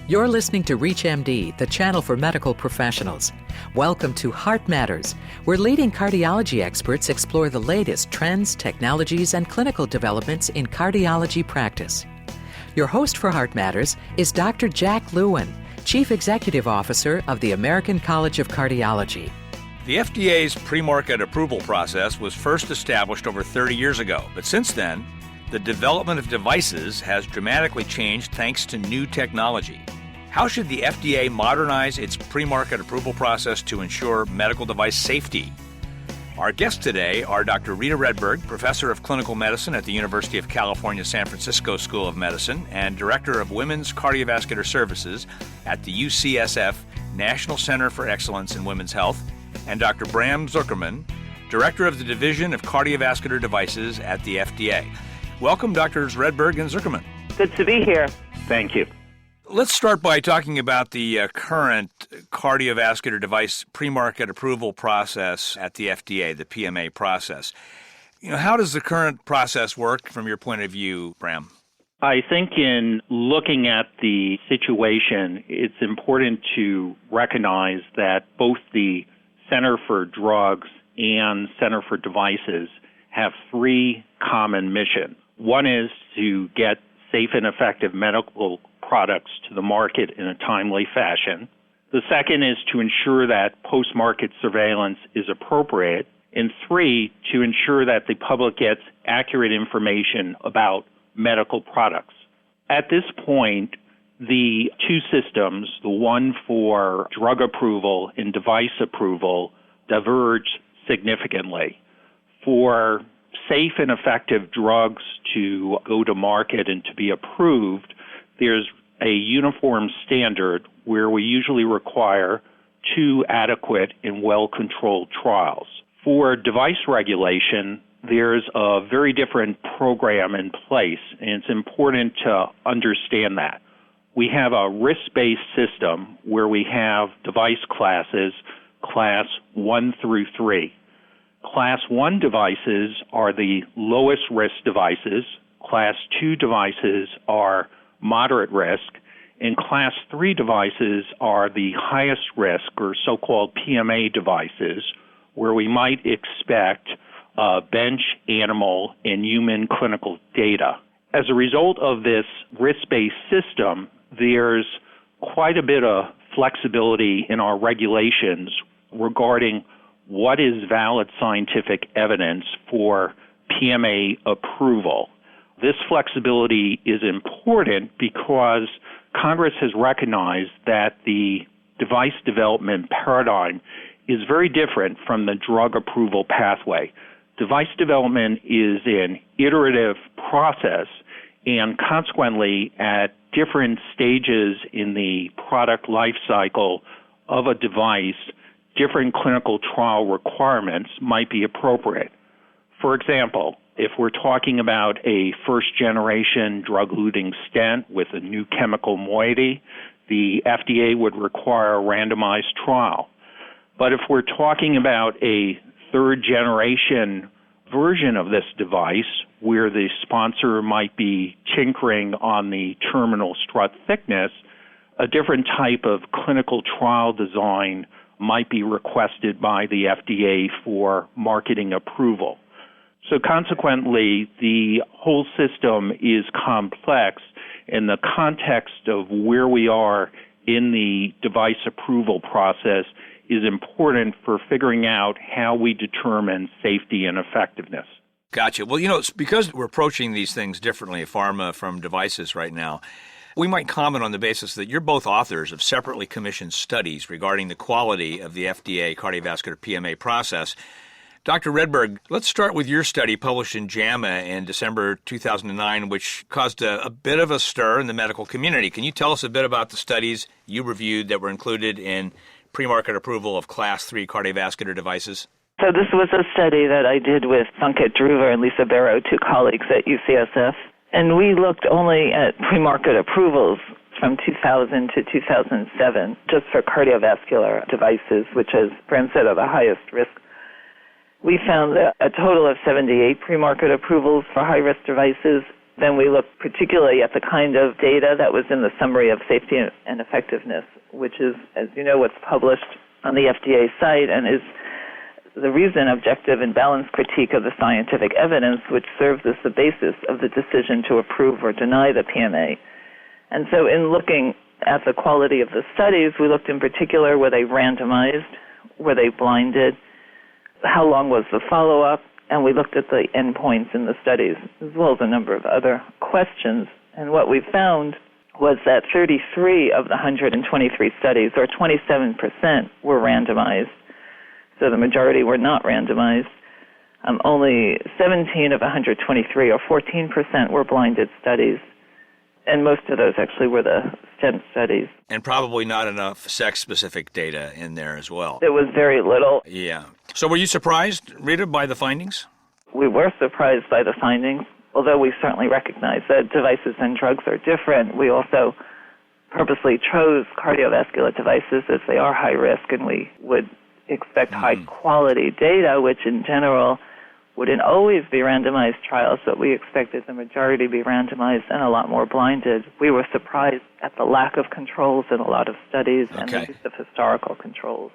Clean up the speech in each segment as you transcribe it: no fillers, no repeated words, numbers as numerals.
You're listening to ReachMD, the channel for medical professionals. Welcome to Heart Matters, where leading cardiology experts explore the latest trends, technologies, and clinical developments in cardiology practice. Your host for Heart Matters is Dr. Jack Lewin, Chief Executive Officer of the American College of Cardiology. The FDA's premarket approval process was first established over 30 years ago, but since then, the development of devices has dramatically changed thanks to new technology. How should the FDA modernize its premarket approval process to ensure medical device safety? Our guests today are Dr. Rita Redberg, Professor of Clinical Medicine at the University of California, San Francisco School of Medicine, and Director of Women's Cardiovascular Services at the UCSF National Center for Excellence in Women's Health, and Dr. Bram Zuckerman, Director of the Division of Cardiovascular Devices at the FDA. Welcome, Drs. Redberg and Zuckerman. Good to be here. Thank you. Let's start by talking about the current cardiovascular device premarket approval process at the FDA, the PMA process. How does the current process work from your point of view, Bram? I think in looking at the situation, it's important to recognize that both the Center for Drugs and Center for Devices have three common missions. One is to get safe and effective medical products to the market in a timely fashion. The second is to ensure that post-market surveillance is appropriate. And three, to ensure that the public gets accurate information about medical products. At this point, the two systems, the one for drug approval and device approval, diverge significantly. For safe and effective drugs to go to market and to be approved, there's a uniform standard where we usually require 2 adequate and well-controlled trials. For device regulation, there's a very different program in place, and it's important to understand that. We have a risk-based system where we have device classes, class 1 through 3. Class 1 devices are the lowest risk devices. Class 2 devices are moderate risk, and Class 3 devices are the highest risk, or so-called PMA devices, where we might expect bench, animal, and human clinical data. As a result of this risk-based system, there's quite a bit of flexibility in our regulations regarding what is valid scientific evidence for PMA approval. This flexibility is important because Congress has recognized that the device development paradigm is very different from the drug approval pathway. Device development is an iterative process, and consequently, at different stages in the product life cycle of a device, different clinical trial requirements might be appropriate. For example, if we're talking about a first-generation drug-eluting stent with a new chemical moiety, the FDA would require a randomized trial. But if we're talking about a third-generation version of this device, where the sponsor might be tinkering on the terminal strut thickness, a different type of clinical trial design might be requested by the FDA for marketing approval. So consequently, the whole system is complex, and the context of where we are in the device approval process is important for figuring out how we determine safety and effectiveness. Gotcha. Well, it's because we're approaching these things differently, pharma from devices right now, we might comment on the basis that you're both authors of separately commissioned studies regarding the quality of the FDA cardiovascular PMA process. Dr. Redberg, let's start with your study published in JAMA in December 2009, which caused a bit of a stir in the medical community. Can you tell us a bit about the studies you reviewed that were included in premarket approval of Class 3 cardiovascular devices? So this was a study that I did with Sanket Dhruva and Lisa Barrow, 2 colleagues at UCSF, and we looked only at premarket approvals from 2000 to 2007, just for cardiovascular devices, which, as Bram said, are the highest risk. We found a total of 78 premarket approvals for high-risk devices, Then we looked particularly at the kind of data that was in the summary of safety and effectiveness, which is, as you know, what's published on the FDA site and is the reason objective and balanced critique of the scientific evidence, which serves as the basis of the decision to approve or deny the PMA. And so in looking at the quality of the studies, we looked in particular, were they randomized, were they blinded, how long was the follow-up, and we looked at the endpoints in the studies, as well as a number of other questions. And what we found was that 33 of the 123 studies, or 27%, were randomized. So the majority were not randomized. Only 17 of 123, or 14%, were blinded studies. And most of those actually were the stent studies. And probably not enough sex-specific data in there as well. There was very little. Yeah. So were you surprised, Rita, by the findings? We were surprised by the findings, although we certainly recognize that devices and drugs are different. We also purposely chose cardiovascular devices as they are high risk, and we would expect high-quality data, which in general wouldn't always be randomized trials, but we expected the majority to be randomized and a lot more blinded. We were surprised at the lack of controls in a lot of studies and the use of historical controls.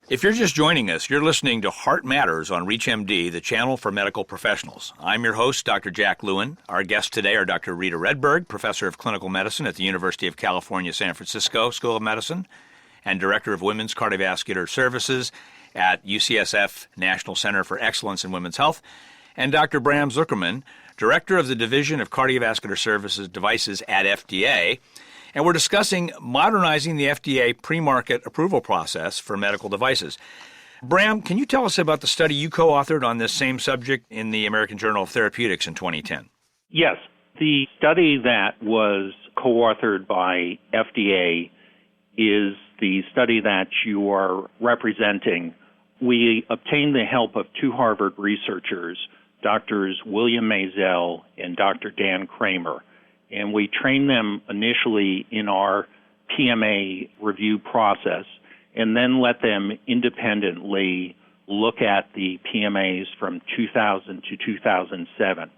If you're just joining us, you're listening to Heart Matters on ReachMD, the channel for medical professionals. I'm your host, Dr. Jack Lewin. Our guests today are Dr. Rita Redberg, Professor of Clinical Medicine at the University of California, San Francisco School of Medicine, and Director of Women's Cardiovascular Services at UCSF National Center for Excellence in Women's Health, and Dr. Bram Zuckerman, Director of the Division of Cardiovascular Services Devices at FDA. And we're discussing modernizing the FDA premarket approval process for medical devices. Bram, can you tell us about the study you co-authored on this same subject in the American Journal of Therapeutics in 2010? Yes. The study that was co-authored by FDA is the study that you are representing. We obtained the help of two Harvard researchers, Drs. William Maisel and Dr. Dan Kramer, and we trained them initially in our PMA review process and then let them independently look at the PMAs from 2000 to 2007.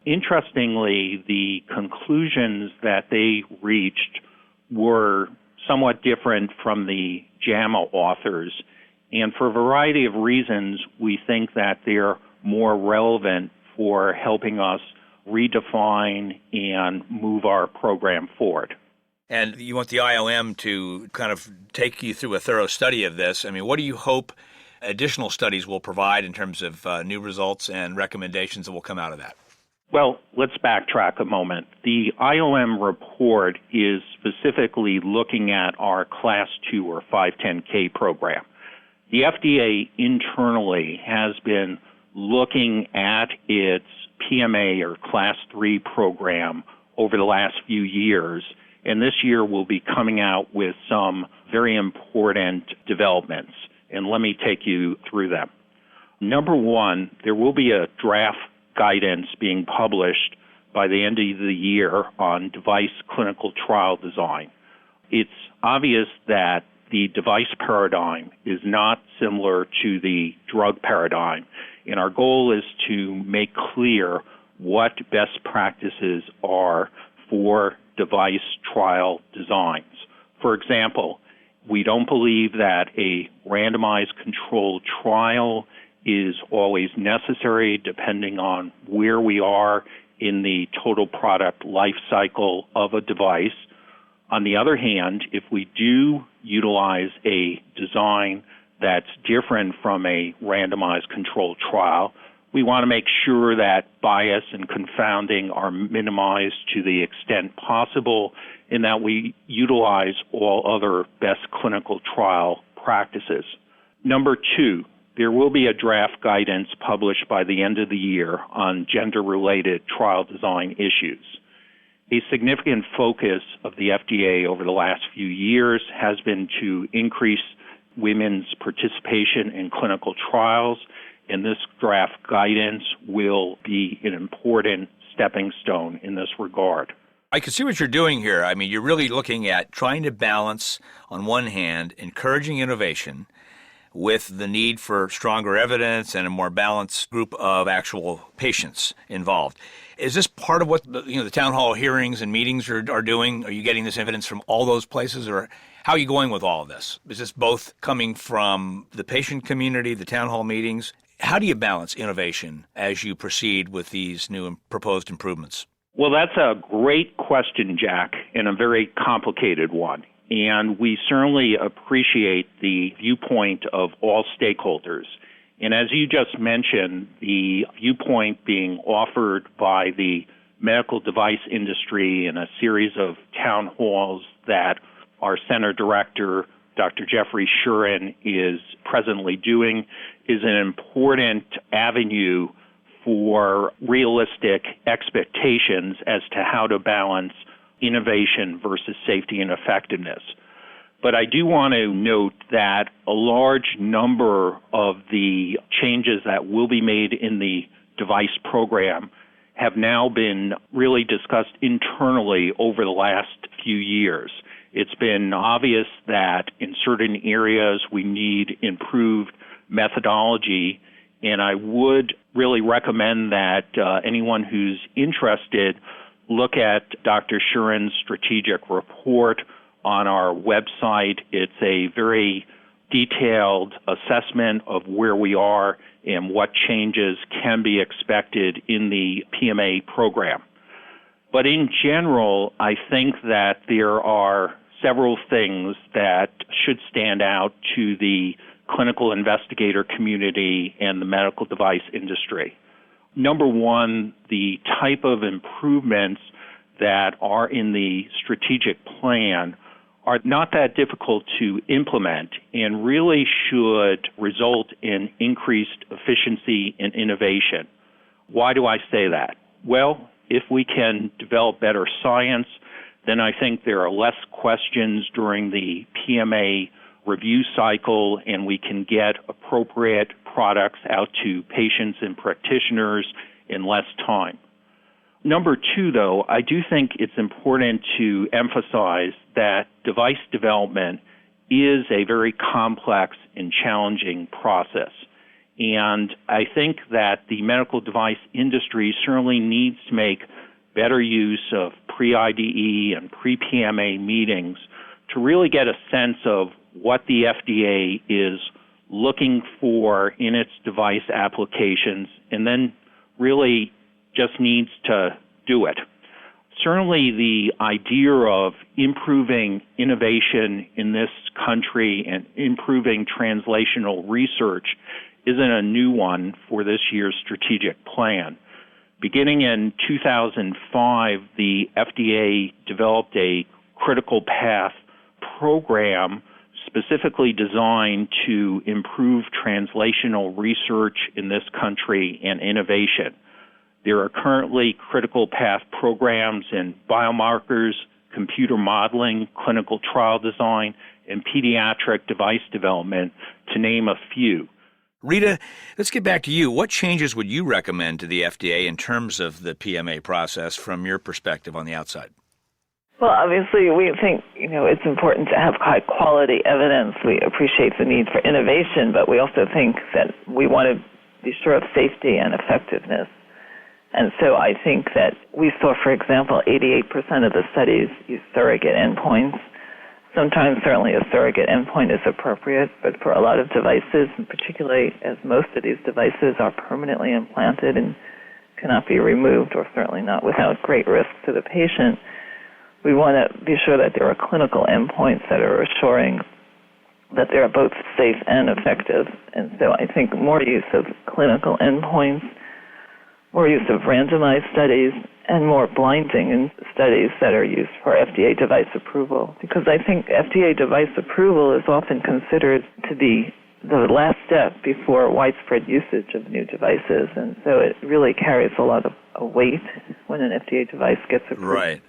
Interestingly, the conclusions that they reached were somewhat different from the JAMA authors, and for a variety of reasons, we think that they're more relevant for helping us redefine and move our program forward. And you want the IOM to kind of take you through a thorough study of this. I mean, what do you hope additional studies will provide in terms of new results and recommendations that will come out of that? Well, let's backtrack a moment. The IOM report is specifically looking at our Class 2 or 510K program. The FDA internally has been looking at its PMA or Class 3 program over the last few years, and this year we'll be coming out with some very important developments, and let me take you through them. Number one, there will be a draft guidance being published by the end of the year on device clinical trial design. It's obvious that the device paradigm is not similar to the drug paradigm, and our goal is to make clear what best practices are for device trial designs. For example, we don't believe that a randomized controlled trial is always necessary depending on where we are in the total product life cycle of a device. On the other hand, if we do utilize a design that's different from a randomized controlled trial, we want to make sure that bias and confounding are minimized to the extent possible and that we utilize all other best clinical trial practices. Number two, there will be a draft guidance published by the end of the year on gender-related trial design issues. A significant focus of the FDA over the last few years has been to increase women's participation in clinical trials, and this draft guidance will be an important stepping stone in this regard. I can see what you're doing here. I mean, you're really looking at trying to balance, on one hand, encouraging innovation with the need for stronger evidence and a more balanced group of actual patients involved. Is this part of what the town hall hearings and meetings are doing? Are you getting this evidence from all those places, or how are you going with all of this? Is this both coming from the patient community, the town hall meetings? How do you balance innovation as you proceed with these new proposed improvements? Well, that's a great question, Jack, and a very complicated one. And we certainly appreciate the viewpoint of all stakeholders. And as you just mentioned, the viewpoint being offered by the medical device industry in a series of town halls that our center director, Dr. Jeffrey Shuren, is presently doing is an important avenue for realistic expectations as to how to balance innovation versus safety and effectiveness. But I do want to note that a large number of the changes that will be made in the device program have now been really discussed internally over the last few years. It's been obvious that in certain areas we need improved methodology, and I would really recommend that anyone who's interested look at Dr. Shuren's strategic report on our website. It's a very detailed assessment of where we are and what changes can be expected in the PMA program. But in general, I think that there are several things that should stand out to the clinical investigator community and the medical device industry. Number one, the type of improvements that are in the strategic plan are not that difficult to implement and really should result in increased efficiency and innovation. Why do I say that? Well, if we can develop better science, then I think there are less questions during the PMA review cycle, and we can get appropriate products out to patients and practitioners in less time. Number two, though, I do think it's important to emphasize that device development is a very complex and challenging process. And I think that the medical device industry certainly needs to make better use of pre-IDE and pre-PMA meetings to really get a sense of what the FDA is looking for in its device applications, and then really just needs to do it. Certainly the idea of improving innovation in this country and improving translational research isn't a new one for this year's strategic plan. Beginning in 2005, the FDA developed a critical path program specifically designed to improve translational research in this country and innovation. There are currently critical path programs in biomarkers, computer modeling, clinical trial design, and pediatric device development, to name a few. Rita, let's get back to you. What changes would you recommend to the FDA in terms of the PMA process from your perspective on the outside? Well, obviously, we think, it's important to have high-quality evidence. We appreciate the need for innovation, but we also think that we want to be sure of safety and effectiveness. And so I think that we saw, for example, 88% of the studies use surrogate endpoints. Sometimes, certainly, a surrogate endpoint is appropriate, but for a lot of devices, and particularly as most of these devices are permanently implanted and cannot be removed, or certainly not without great risk to the patient, we want to be sure that there are clinical endpoints that are assuring that they are both safe and effective. And so I think more use of clinical endpoints, more use of randomized studies, and more blinding in studies that are used for FDA device approval. Because I think FDA device approval is often considered to be the last step before widespread usage of new devices. And so it really carries a lot of weight when an FDA device gets approved. Right.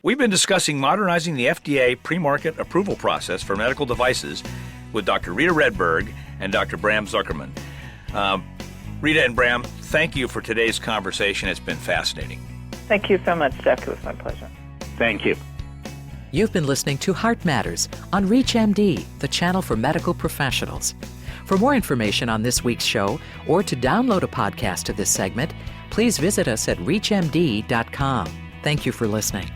We've been discussing modernizing the FDA pre-market approval process for medical devices with Dr. Rita Redberg and Dr. Bram Zuckerman. Rita and Bram, thank you for today's conversation. It's been fascinating. Thank you so much, Jack. It was my pleasure. Thank you. You've been listening to Heart Matters on ReachMD, the channel for medical professionals. For more information on this week's show or to download a podcast of this segment, please visit us at reachmd.com. Thank you for listening.